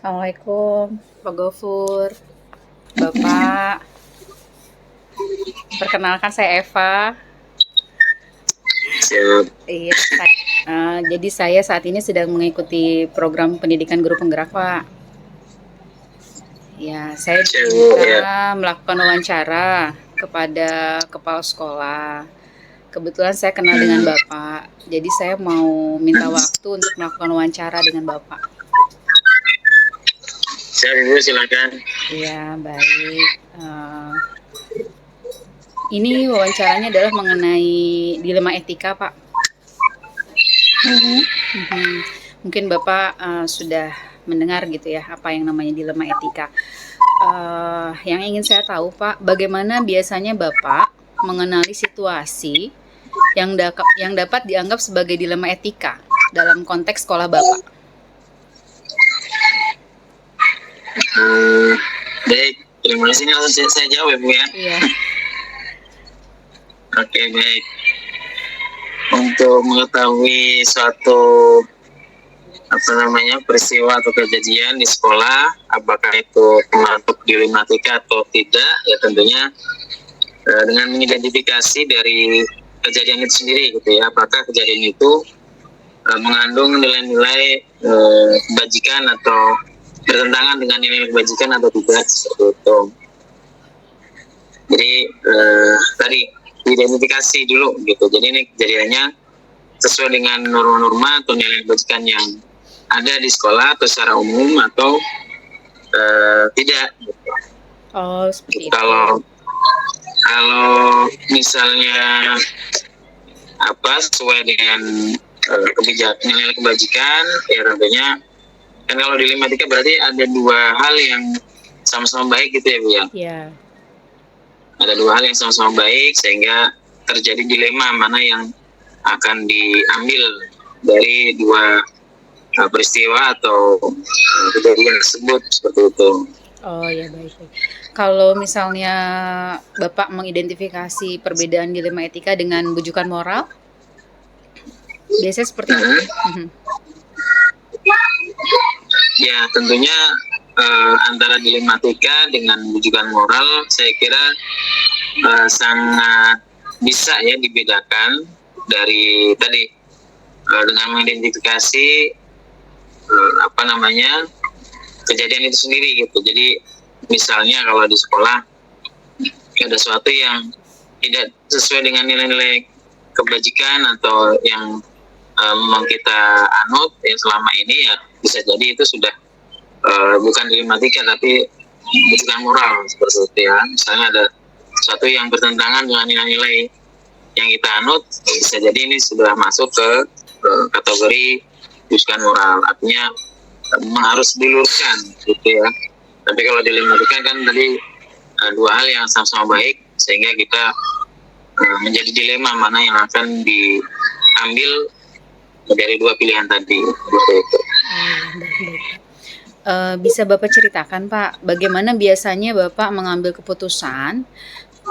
Assalamualaikum, Pak Gofur, Bapak. Perkenalkan saya Eva. Siap. Iya, jadi saya saat ini sedang mengikuti program pendidikan guru penggerak, Pak. Ya, saya Siap, diminta ya. melakukan wawancara kepada kepala sekolah. Kebetulan saya kenal dengan Hmm. Bapak, jadi saya mau minta waktu untuk melakukan wawancara dengan Bapak. Siap, Ibu, silakan. Iya, baik. Ini wawancaranya adalah mengenai dilema etika, Pak. Hmm. Mhm. Mungkin Bapak, sudah mendengar gitu ya, apa yang namanya dilema etika. Yang ingin saya tahu Pak, bagaimana biasanya Bapak mengenali situasi yang dapat dianggap sebagai dilema etika dalam konteks sekolah Bapak? Hmm. Baik, terima kasih. Ini langsung saya jawab ya, Bu, ya. Iya. Oke, baik. Untuk mengetahui suatu peristiwa atau kejadian di sekolah, apakah itu termasuk dilematika atau tidak, ya tentunya dengan mengidentifikasi dari kejadian itu sendiri gitu ya, apakah kejadian itu mengandung nilai-nilai kebajikan atau bertentangan dengan nilai kebajikan atau tidak, seperti itu. Jadi tadi identifikasi dulu gitu. Jadi ini kejadiannya sesuai dengan norma-norma atau nilai kebajikan yang ada di sekolah atau secara umum atau tidak. Gitu. Oh, seperti itu. Kalau misalnya sesuai dengan kebijakan nilai kebajikan, ya tentunya kan kalau dilematika berarti ada dua hal yang sama-sama baik gitu ya, Bu ya. Iya. Ada dua hal yang sama-sama baik sehingga terjadi dilema mana yang akan diambil dari dua peristiwa atau kejadian tersebut, seperti itu. Oh ya, baik, baik. Kalau misalnya Bapak mengidentifikasi perbedaan dilema etika dengan bujukan moral, biasanya seperti apa? Mhm. Ya tentunya antara dilematika dengan bujukan moral saya kira sangat bisa ya dibedakan dari tadi dengan mengidentifikasi kejadian itu sendiri gitu. Jadi misalnya kalau di sekolah ada sesuatu yang tidak sesuai dengan nilai-nilai kebajikan atau yang memang kita anut ya selama ini, ya bisa jadi itu sudah bukan dilematika tapi bukan moral, seperti itu ya. Misalnya ada sesuatu yang bertentangan dengan nilai-nilai yang kita anut, bisa jadi ini sudah masuk ke kategori bukan moral, artinya memang harus diluruskan gitu ya. Tapi kalau dilematika kan tadi dua hal yang sama-sama baik sehingga kita menjadi dilema mana yang akan diambil dari dua pilihan tadi, seperti itu. Baik. Bisa Bapak ceritakan Pak, bagaimana biasanya Bapak mengambil keputusan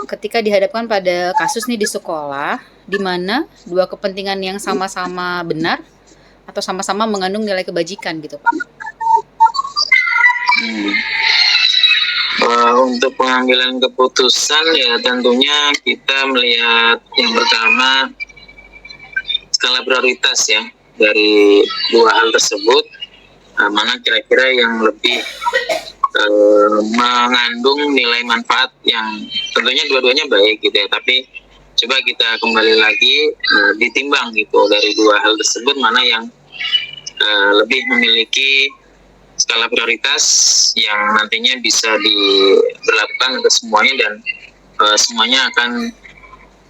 ketika dihadapkan pada kasus nih di sekolah, di mana dua kepentingan yang sama-sama benar atau sama-sama mengandung nilai kebajikan gitu Pak? Untuk pengambilan keputusan ya tentunya kita melihat yang pertama skala prioritas ya dari dua hal tersebut, mana kira-kira yang lebih mengandung nilai manfaat yang tentunya dua-duanya baik gitu ya, tapi coba kita kembali lagi ditimbang gitu dari dua hal tersebut mana yang lebih memiliki skala prioritas yang nantinya bisa diberlakukan untuk semuanya dan semuanya akan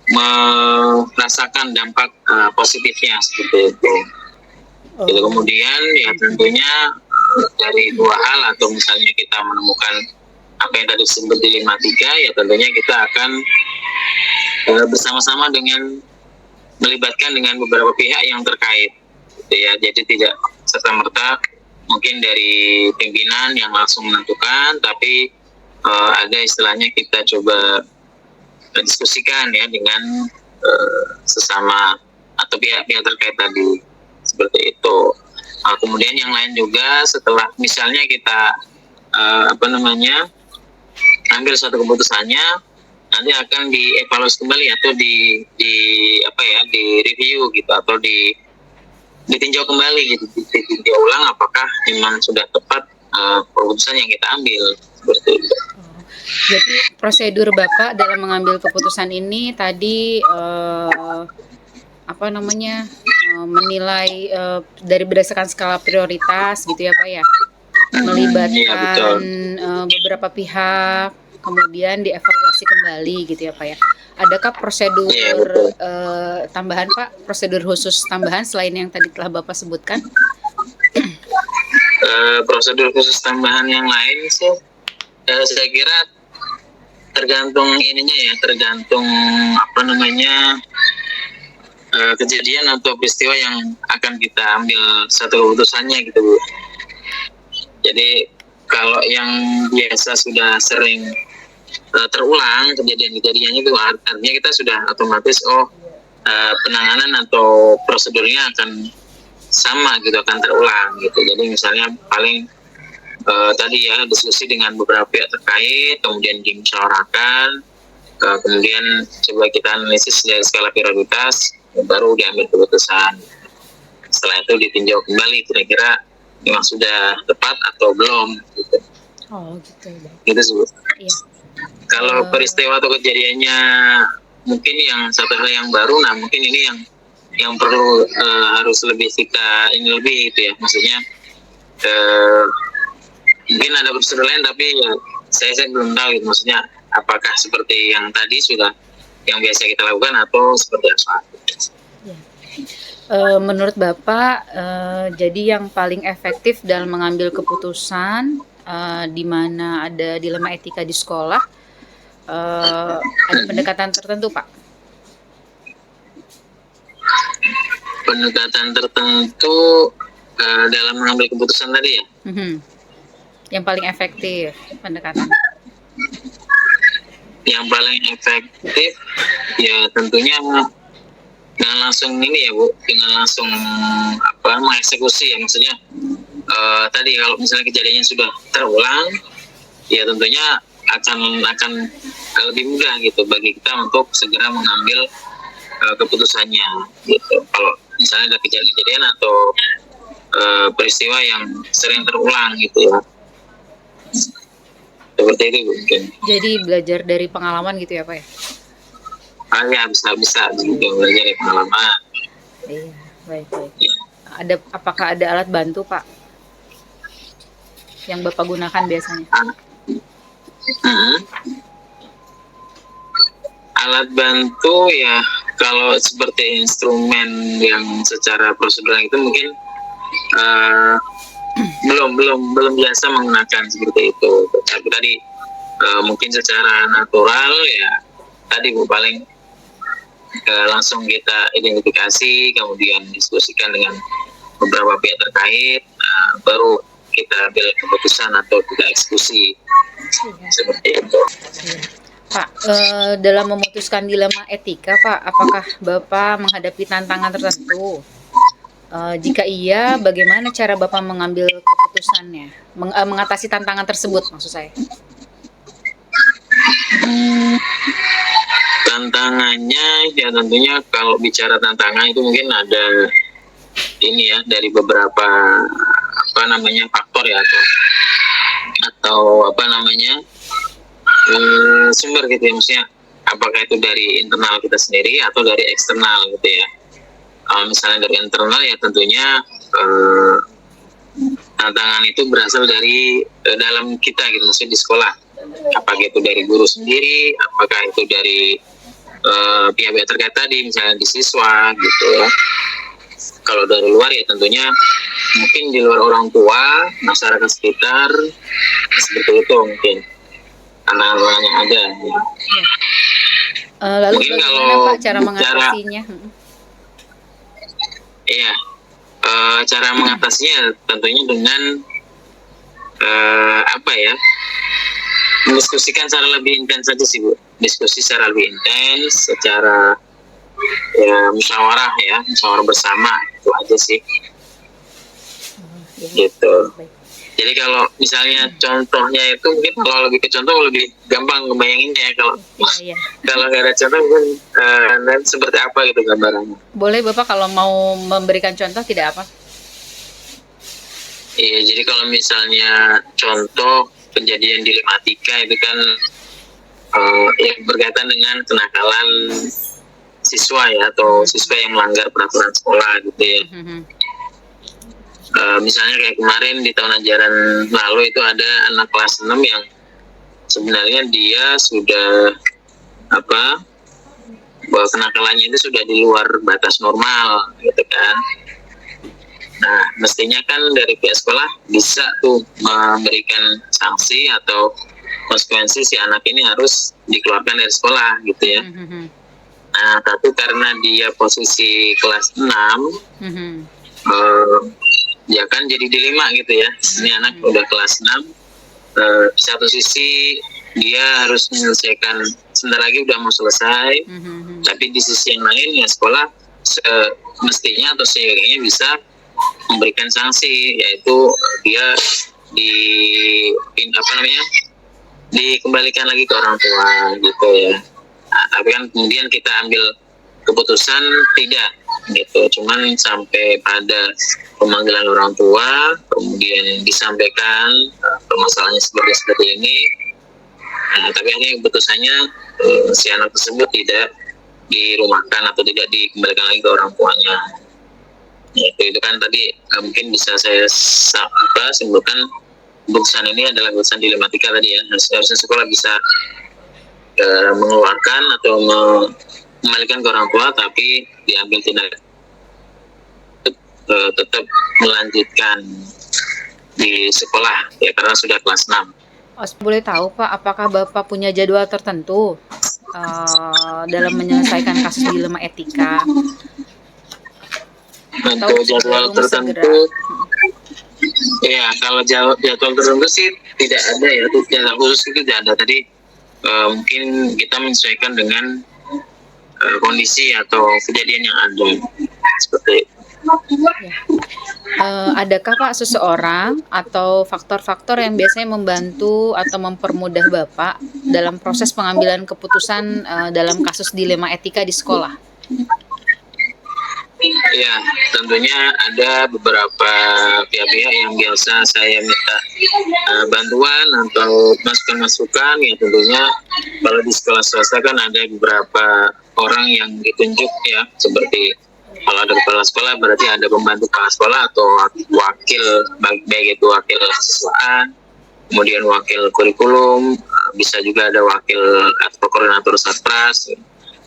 merasakan dampak positifnya, seperti itu. Jadi kemudian ya tentunya dari dua hal atau misalnya kita menemukan apa yang tadi disebut dilematika, ya tentunya kita akan bersama-sama dengan melibatkan dengan beberapa pihak yang terkait gitu ya. Jadi tidak serta-merta mungkin dari pimpinan yang langsung menentukan, tapi ada istilahnya kita coba diskusikan ya dengan sesama atau pihak-pihak terkait tadi, seperti itu. Kemudian yang lain juga setelah misalnya kita ambil suatu keputusannya, nanti akan dievaluasi kembali atau di review gitu, atau ditinjau kembali gitu, ditinjau ulang apakah memang sudah tepat keputusan yang kita ambil seperti itu. Jadi prosedur Bapak dalam mengambil keputusan ini tadi menilai dari berdasarkan skala prioritas gitu ya Pak ya, melibatkan beberapa pihak, kemudian dievaluasi kembali gitu ya Pak ya. Adakah prosedur tambahan Pak, prosedur khusus tambahan selain yang tadi telah Bapak sebutkan? Prosedur khusus tambahan yang lain sih saya kira tergantung kejadian atau peristiwa yang akan kita ambil satu keputusannya gitu Bu. Jadi kalau yang biasa sudah sering terulang kejadian-kejadiannya itu artinya kita sudah otomatis penanganan atau prosedurnya akan sama gitu, akan terulang gitu. Jadi misalnya paling tadi ya diskusi dengan beberapa pihak terkait, kemudian dimusyawarahkan, kemudian coba kita analisis dari skala prioritas, baru diambil keputusan. Setelah itu ditinjau kembali kira-kira memang sudah tepat atau belum gitu. Oh gitu ya. Gitu sih. Iya. Kalau peristiwa atau kejadiannya mungkin yang satu hal yang baru, nah mungkin ini yang perlu harus lebih kita lebih gitu ya, maksudnya mungkin ada prosedur lain tapi ya saya belum tahu gitu, maksudnya apakah seperti yang tadi sudah yang biasa kita lakukan atau seperti apa. Ya. Menurut Bapak, jadi yang paling efektif dalam mengambil keputusan di mana ada dilema etika di sekolah, ada pendekatan tertentu Pak? Pendekatan tertentu dalam mengambil keputusan tadi ya? Yang paling efektif pendekatan? Yang paling efektif ya tentunya dengan langsung ini ya Bu, dengan langsung mengeksekusi ya, maksudnya tadi kalau misalnya kejadiannya sudah terulang ya tentunya akan lebih mudah gitu bagi kita untuk segera mengambil keputusannya gitu. Kalau misalnya ada kejadian atau peristiwa yang sering terulang gitu ya, seperti itu mungkin. Jadi belajar dari pengalaman gitu ya Pak ya? Ya bisa juga belajar dari pengalaman. Iya, baik. Ya. Apakah ada alat bantu Pak yang Bapak gunakan biasanya? Alat bantu ya kalau seperti instrumen yang secara prosedural itu mungkin belum biasa menggunakan seperti itu. Tapi tadi mungkin secara natural ya tadi Bu, paling langsung kita identifikasi, kemudian diskusikan dengan beberapa pihak terkait, baru kita ambil keputusan atau kita eksekusi seperti itu. Pak, dalam memutuskan dilema etika Pak, apakah Bapak menghadapi tantangan tertentu? Jika iya, bagaimana cara Bapak mengambil keputusannya? Mengatasi tantangan tersebut maksud saya. Tantangannya ya tentunya kalau bicara tantangan itu mungkin ada ini ya dari beberapa faktor ya atau sumber gitu ya, maksudnya apakah itu dari internal kita sendiri atau dari eksternal gitu ya. Misalnya dari internal ya tentunya tantangan itu berasal dari dalam kita gitu, maksudnya di sekolah, apakah itu dari guru sendiri, apakah itu dari pihak-pihak terkait tadi, misalnya di siswa gitu ya. Kalau dari luar ya tentunya mungkin di luar orang tua, masyarakat sekitar, seperti itu mungkin tantangan yang ada. Lalu mungkin bagaimana Pak cara mengatasinya? Iya, cara mengatasinya tentunya dengan mendiskusikan secara lebih intens saja sih Bu. Diskusi secara lebih intens, secara musyawarah bersama, itu aja sih. Iya, gitu. baik. Jadi kalau misalnya contohnya itu mungkin kalau lebih ke contoh lebih gampang ngebayanginnya ya. Kalau Iya, iya. kalau nggak ada contoh mungkin nanti seperti apa gitu gambarannya. Boleh Bapak kalau mau memberikan contoh tidak apa? Iya, jadi kalau misalnya contoh kejadian dilematika itu kan yang berkaitan dengan kenakalan siswa ya, atau siswa yang melanggar peraturan sekolah gitu ya. Misalnya kayak kemarin di tahun ajaran lalu itu ada anak kelas 6 yang sebenarnya dia sudah bahwa kenakalannya itu sudah di luar batas normal gitu kan. Nah, mestinya kan dari pihak sekolah bisa tuh memberikan sanksi atau konsekuensi si anak ini harus dikeluarkan dari sekolah gitu ya. Nah, tapi karena dia posisi kelas 6, ya kan jadi dilema gitu ya. Ini anak udah kelas 6, di satu sisi dia harus menyelesaikan, sebentar lagi udah mau selesai, tapi di sisi yang lain ya sekolah mestinya atau seyogyanya bisa memberikan sanksi, yaitu dia dikembalikan lagi ke orang tua gitu ya. Nah, tapi kan kemudian kita ambil keputusan tidak gitu, cuman sampai pada pemanggilan orang tua, kemudian disampaikan permasalahannya seperti ini. Nah, tapi akhirnya keputusannya si anak tersebut tidak dirumahkan atau tidak dikembalikan lagi ke orang tuanya. Itu kan tadi mungkin bisa saya simpulkan, keputusan ini adalah keputusan dilematika tadi ya. Harusnya sekolah bisa mengeluarkan atau mengembalikan ke orang tua, tapi diambil tindakan tetap melanjutkan di sekolah ya, karena sudah kelas 6. Boleh tahu Pak, apakah Bapak punya jadwal tertentu dalam menyelesaikan kasus dilema etika? Untuk jadwal tertentu, ya kalau jadwal tertentu sih tidak ada ya, jadwal khusus itu tidak ada. Tadi mungkin kita menyesuaikan dengan kondisi atau kejadian yang ada seperti itu. Adakah Pak seseorang atau faktor-faktor yang biasanya membantu atau mempermudah Bapak dalam proses pengambilan keputusan dalam kasus dilema etika di sekolah? Ya, tentunya ada beberapa pihak-pihak yang biasa saya minta bantuan atau masukan-masukan. Ya tentunya kalau di sekolah swasta kan ada beberapa orang yang ditunjuk ya, seperti kalau ada kepala sekolah berarti ada pembantu kepala sekolah atau wakil, baik itu wakil siswaan, kemudian wakil kurikulum, bisa juga ada wakil atau koordinator satgas,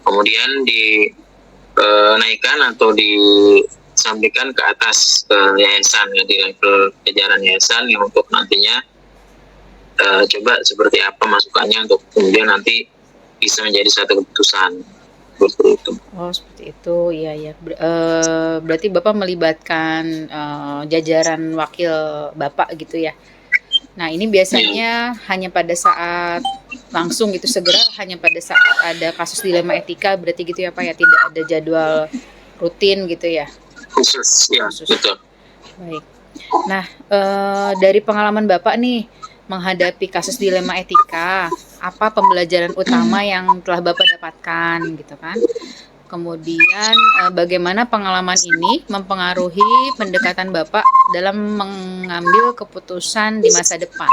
kemudian dinaikkan atau disampaikan ke atas ke yayasan ya, di level jajaran yayasan yang untuk nantinya coba seperti apa masukannya untuk kemudian nanti bisa menjadi satu keputusan. Seperti itu. Oh seperti itu, iya ya. Berarti Bapak melibatkan jajaran wakil Bapak gitu ya. Nah ini biasanya hanya pada saat langsung gitu, segera hanya pada saat ada kasus dilema etika, berarti gitu ya Pak ya, tidak ada jadwal rutin gitu ya? Khusus, ya betul. Baik. Nah dari pengalaman Bapak nih menghadapi kasus dilema etika, apa pembelajaran utama yang telah Bapak dapatkan gitu kan? Kemudian bagaimana pengalaman ini mempengaruhi pendekatan Bapak dalam mengambil keputusan di masa depan?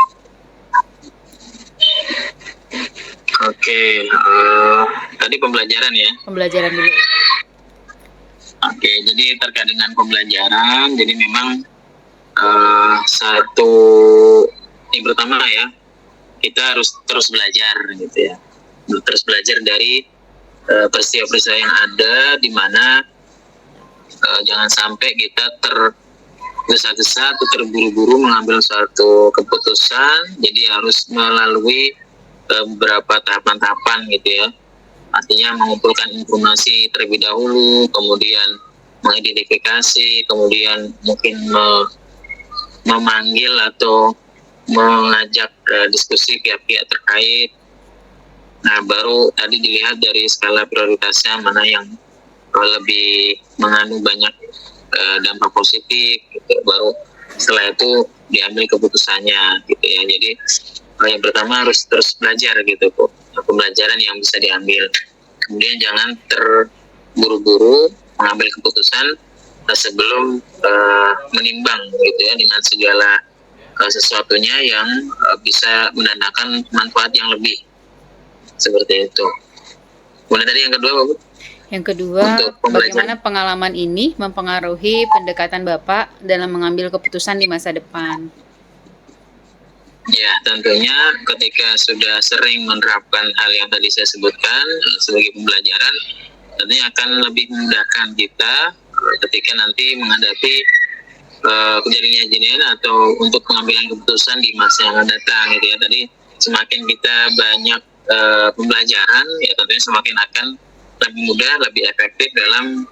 Oke, tadi pembelajaran ya? Pembelajaran dulu. Oke, jadi terkait dengan pembelajaran, jadi memang satu yang pertama ya, kita harus terus belajar gitu ya, terus belajar dari peristiwa-peristiwa yang ada, di mana jangan sampai kita tergesa-gesa atau terburu-buru mengambil suatu keputusan. Jadi harus melalui beberapa tahapan-tahapan gitu ya, artinya mengumpulkan informasi terlebih dahulu, kemudian mengidentifikasi, kemudian mungkin memanggil atau mengajak diskusi pihak-pihak terkait. Nah, baru tadi dilihat dari skala prioritasnya mana yang lebih mengandung banyak dampak positif gitu. Baru setelah itu diambil keputusannya gitu ya. Jadi yang pertama harus terus belajar gitu kok, pembelajaran yang bisa diambil. Kemudian jangan terburu-buru mengambil keputusan sebelum menimbang gitu ya, dengan segala sesuatunya yang bisa mendatangkan manfaat yang lebih, seperti itu. Kemudian tadi yang kedua, Bu? Yang kedua, bagaimana pengalaman ini mempengaruhi pendekatan Bapak dalam mengambil keputusan di masa depan? Ya, tentunya ketika sudah sering menerapkan hal yang tadi saya sebutkan sebagai pembelajaran, tentunya akan lebih memudahkan kita ketika nanti menghadapi kejadian-kejadian atau untuk pengambilan keputusan di masa yang akan datang gitu ya. Tadi semakin kita banyak pembelajaran, ya tentunya semakin akan lebih mudah, lebih efektif dalam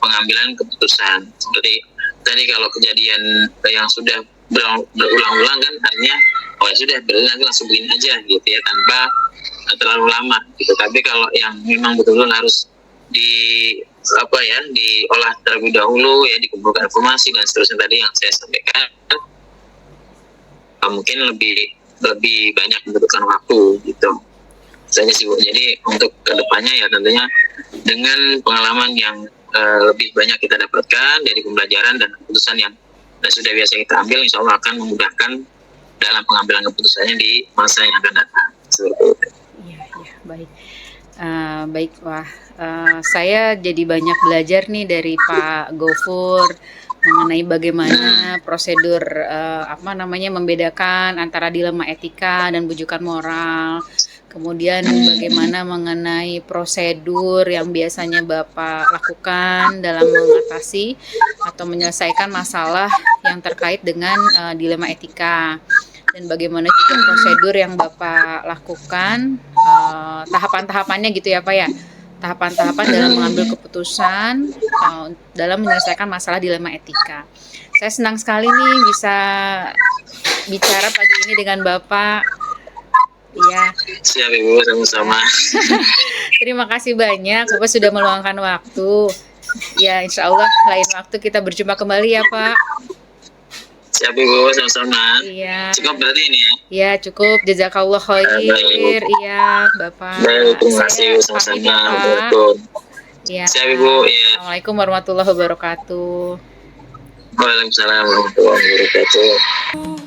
pengambilan keputusan. Seperti tadi kalau kejadian yang sudah berulang-ulang kan artinya oh ya sudah berarti langsung begini aja gitu ya, tanpa terlalu lama gitu. Tapi kalau yang memang betul-betul harus diolah terlebih dahulu ya, dikumpulkan informasi dan seterusnya tadi yang saya sampaikan, mungkin lebih banyak membutuhkan waktu gitu saja sih, Bu. Jadi untuk kedepannya ya tentunya dengan pengalaman yang lebih banyak kita dapatkan dari pembelajaran dan keputusan yang sudah biasa kita ambil, insya Allah akan memudahkan dalam pengambilan keputusannya di masa yang akan datang. Seperti itu. Iya, baik. Baik, wah, saya jadi banyak belajar nih dari Pak Gofur mengenai bagaimana prosedur membedakan antara dilema etika dan bujukan moral. Kemudian bagaimana mengenai prosedur yang biasanya Bapak lakukan dalam mengatasi atau menyelesaikan masalah yang terkait dengan dilema etika. Dan bagaimana juga prosedur yang Bapak lakukan, tahapan-tahapannya gitu ya Pak ya, tahapan-tahapan dalam mengambil keputusan dalam menyelesaikan masalah dilema etika. Saya senang sekali nih bisa bicara pagi ini dengan Bapak. Iya. Siap Ibu, sama-sama. Terima kasih banyak, Bapak sudah meluangkan waktu. Ya, insya Allah lain waktu kita berjumpa kembali ya Pak. Siap Ibu, sama-sama. Iya. Cukup berarti ini ya? Iya, cukup. Jazakallah khair. Iya, Bapak. Baik, terima kasih sama-sama. Iya. Siap Ibu. Iya. Assalamualaikum warahmatullahi wabarakatuh. Waalaikumsalam warahmatullahi wabarakatuh.